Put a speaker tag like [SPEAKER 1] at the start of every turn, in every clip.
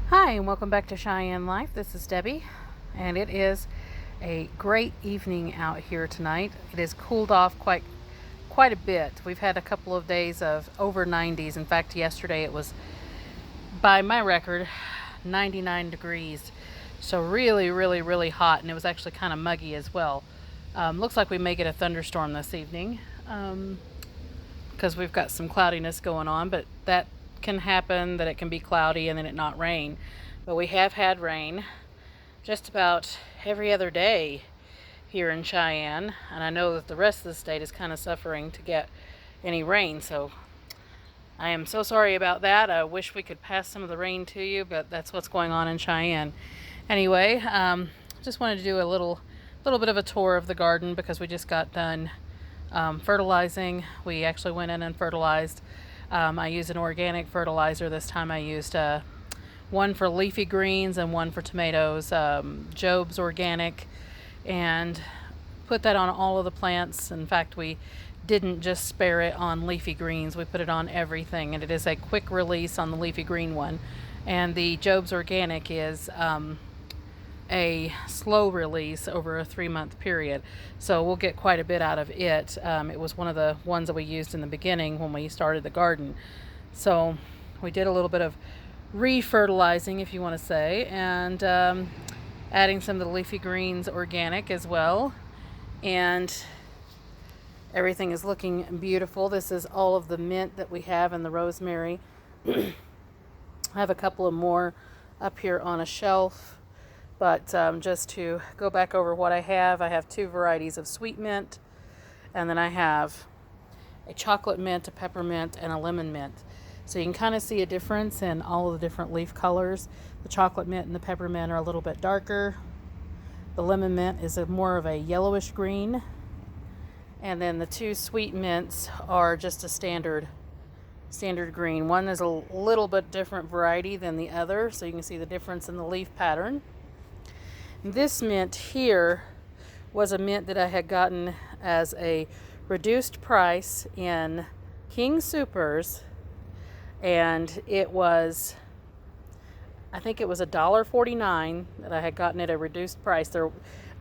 [SPEAKER 1] Hi, and welcome back to Cheyenne Life. This is Debbie, and it is a great evening out here tonight. It has cooled off quite a bit. We've had a couple of days of over 90s. In fact, yesterday it was, by my record, 99 degrees. So really hot, and it was actually kind of muggy as well. Looks like we may get a thunderstorm this evening because we've got some cloudiness going on, but that can happen, that it can be cloudy and then it not rain. But we have had rain just about every other day here in Cheyenne, and I know that the rest of the state is kind of suffering to get any rain, so I am so sorry about that. I wish we could pass some of the rain to you, but that's what's going on in Cheyenne. Anyway, just wanted to do a little bit of a tour of the garden because we just got done fertilizing. We actually went in and fertilized. I used an organic fertilizer this time. I used one for leafy greens and one for tomatoes, Job's organic, and put that on all of the plants. In fact, we didn't just spare it on leafy greens, we put it on everything, and it is a quick release on the leafy green one. And the Job's organic is a slow release over a 3-month period, so we'll get quite a bit out of it. It was one of the ones that we used in the beginning when we started the garden, so we did a little bit of re-fertilizing, if you want to say, and adding some of the leafy greens organic as well, and everything is looking beautiful. This is all of the mint that we have and the rosemary. I have a couple of more up here on a shelf. But just to go back over what I have 2 varieties of sweet mint, and then I have a chocolate mint, a peppermint, and a lemon mint. So you can kind of see a difference in all of the different leaf colors. The chocolate mint and the peppermint are a little bit darker. The lemon mint is more of a yellowish green. And then the 2 sweet mints are just a standard green. One is a little bit different variety than the other, so you can see the difference in the leaf pattern. This mint here was a mint that I had gotten as a reduced price in King Soopers, and it was, I think it was $1.49 that I had gotten at a reduced price. They're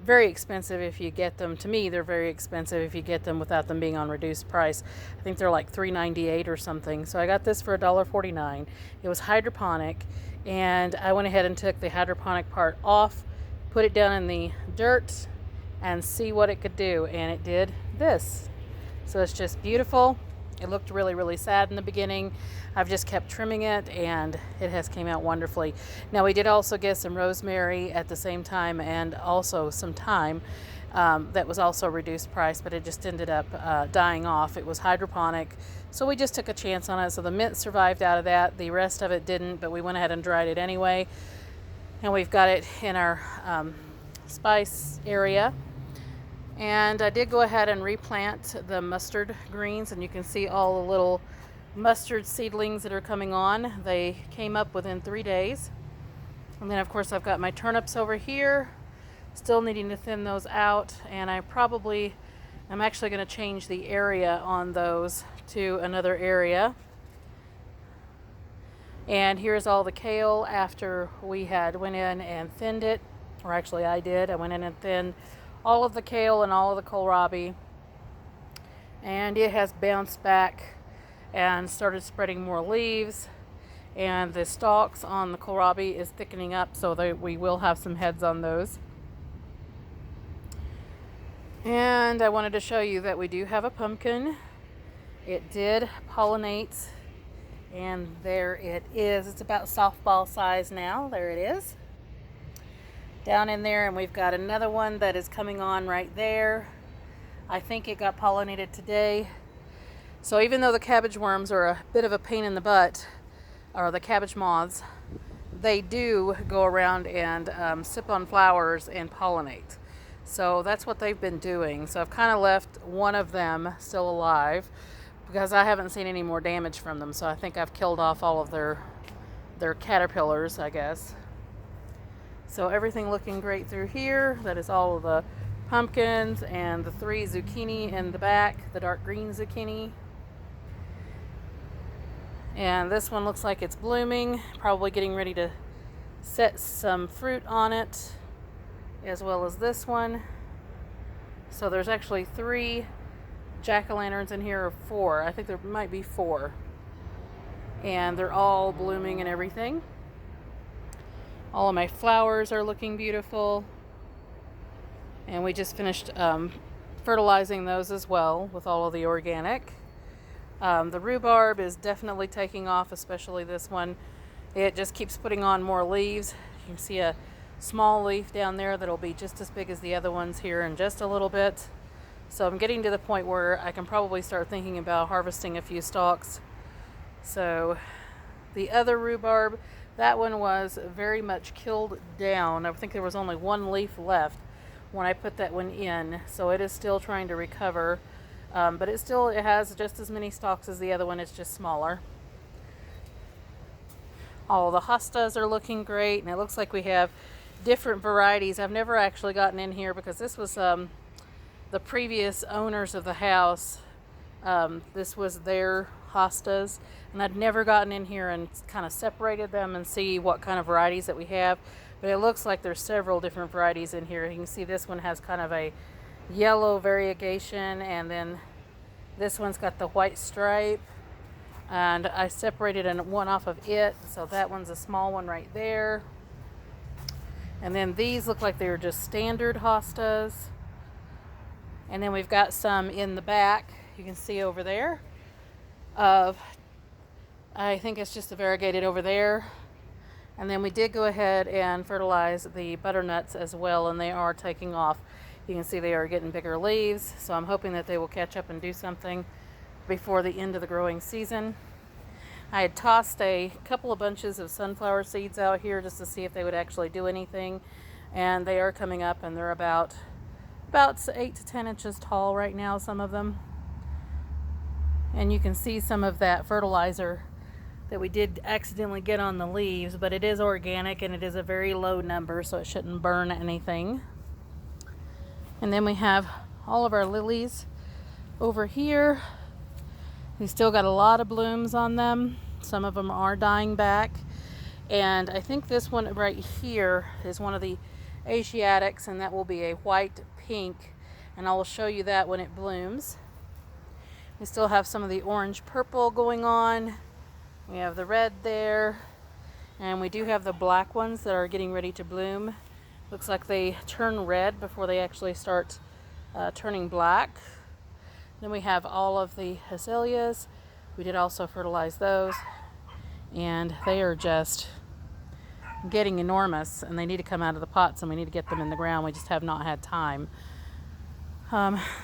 [SPEAKER 1] very expensive if you get them. To me, they're very expensive if you get them without them being on reduced price. I think they're like $3.98 or something. So I got this for $1.49. It was hydroponic, and I went ahead and took the hydroponic part off, put it down in the dirt, and see what it could do, and it did this. So it's just beautiful. It looked really sad in the beginning. I've just kept trimming it, and it has came out wonderfully. Now, we did also get some rosemary at the same time, and also some thyme that was also reduced price, but it just ended up dying off. It was hydroponic, so we just took a chance on it. So the mint survived out of that. The rest of it didn't, but we went ahead and dried it anyway. And we've got it in our spice area. And I did go ahead and replant the mustard greens, and you can see all the little mustard seedlings that are coming on. They came up within 3 days. And then of course I've got my turnips over here, still needing to thin those out, and I'm actually going to change the area on those to another area. And here's all the kale after we had went in and thinned it, or actually I did. I went in and thinned all of the kale and all of the kohlrabi, and it has bounced back and started spreading more leaves, and the stalks on the kohlrabi is thickening up, so we will have some heads on those. And I wanted to show you that we do have a pumpkin. It did pollinate, and there it is. It's about softball size now. There it is. Down in there, and we've got another one that is coming on right there. I think it got pollinated today. So even though the cabbage worms are a bit of a pain in the butt, or the cabbage moths, they do go around and sip on flowers and pollinate. So that's what they've been doing. So I've kind of left one of them still alive, because I haven't seen any more damage from them. So I think I've killed off all of their caterpillars, I guess. So everything looking great through here. That is all of the pumpkins and the 3 zucchini in the back, the dark green zucchini. And this one looks like it's blooming, probably getting ready to set some fruit on it, as well as this one. So there's actually 3 jack-o'-lanterns in here, or 4. I think there might be 4. And they're all blooming and everything. All of my flowers are looking beautiful. And we just finished fertilizing those as well with all of the organic. The rhubarb is definitely taking off, especially this one. It just keeps putting on more leaves. You can see a small leaf down there that'll be just as big as the other ones here in just a little bit. So I'm getting to the point where I can probably start thinking about harvesting a few stalks. So the other rhubarb, that one was very much killed down. I think there was only 1 leaf left when I put that one in. So it is still trying to recover. But it has just as many stalks as the other one. It's just smaller. All the hostas are looking great, and it looks like we have different varieties. I've never actually gotten in here because this was the previous owners of the house. This was their hostas, and I'd never gotten in here and kind of separated them and see what kind of varieties that we have. But it looks like there's several different varieties in here. You can see this one has kind of a yellow variegation, and then this one's got the white stripe, and I separated one off of it, so that one's a small one right there. And then these look like they're just standard hostas. And then we've got some in the back, you can see over there, I think it's just the variegated over there. And then we did go ahead and fertilize the butternuts as well, and they are taking off. You can see they are getting bigger leaves, so I'm hoping that they will catch up and do something before the end of the growing season. I had tossed a couple of bunches of sunflower seeds out here just to see if they would actually do anything, and they are coming up, and they're about 8 to 10 inches tall right now, some of them. And you can see some of that fertilizer that we did accidentally get on the leaves, but it is organic and it is a very low number, so it shouldn't burn anything. And then we have all of our lilies over here. We still got a lot of blooms on them. Some of them are dying back. And I think this one right here is one of the Asiatics, and that will be a white pink. And I will show you that when it blooms. We still have some of the orange purple going on. We have the red there. And we do have the black ones that are getting ready to bloom. Looks like they turn red before they actually start turning black. Then we have all of the azaleas. We did also fertilize those, and they are just getting enormous, and they need to come out of the pots, and we need to get them in the ground. We just have not had time.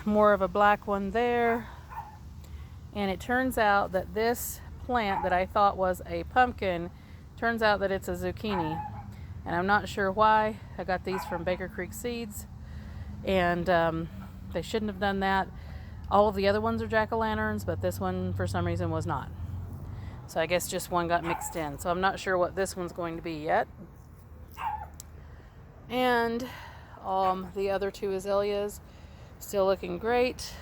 [SPEAKER 1] More of a black one there. And it turns out that this plant that I thought was a pumpkin, turns out that it's a zucchini. And I'm not sure why. I got these from Baker Creek Seeds, and they shouldn't have done that. All of the other ones are jack-o'-lanterns, but this one for some reason was not. So I guess just one got mixed in. So I'm not sure what this one's going to be yet. And the other 2 azaleas still looking great.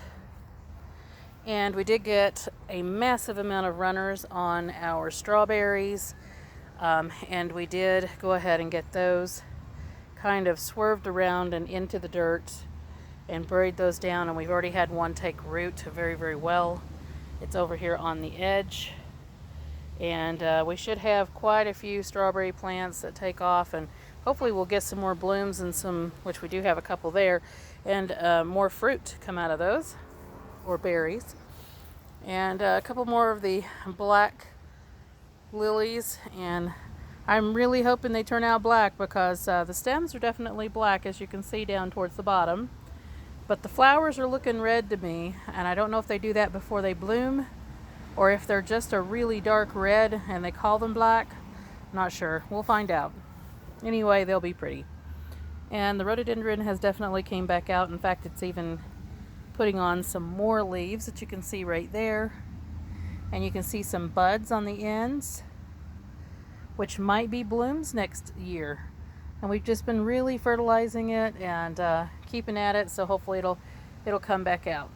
[SPEAKER 1] And we did get a massive amount of runners on our strawberries. And we did go ahead and get those kind of swerved around and into the dirt and buried those down, and we've already had one take root very, very well. It's over here on the edge, and we should have quite a few strawberry plants that take off, and hopefully we'll get some more blooms and some, which we do have a couple there, and more fruit come out of those, or berries. And a couple more of the black lilies, and I'm really hoping they turn out black, because the stems are definitely black, as you can see down towards the bottom. But the flowers are looking red to me, and I don't know if they do that before they bloom, or if they're just a really dark red and they call them black. Not sure. We'll find out. Anyway, they'll be pretty. And the rhododendron has definitely came back out. In fact, it's even putting on some more leaves that you can see right there. And you can see some buds on the ends, which might be blooms next year. And we've just been really fertilizing it and keeping at it, so hopefully it'll come back out.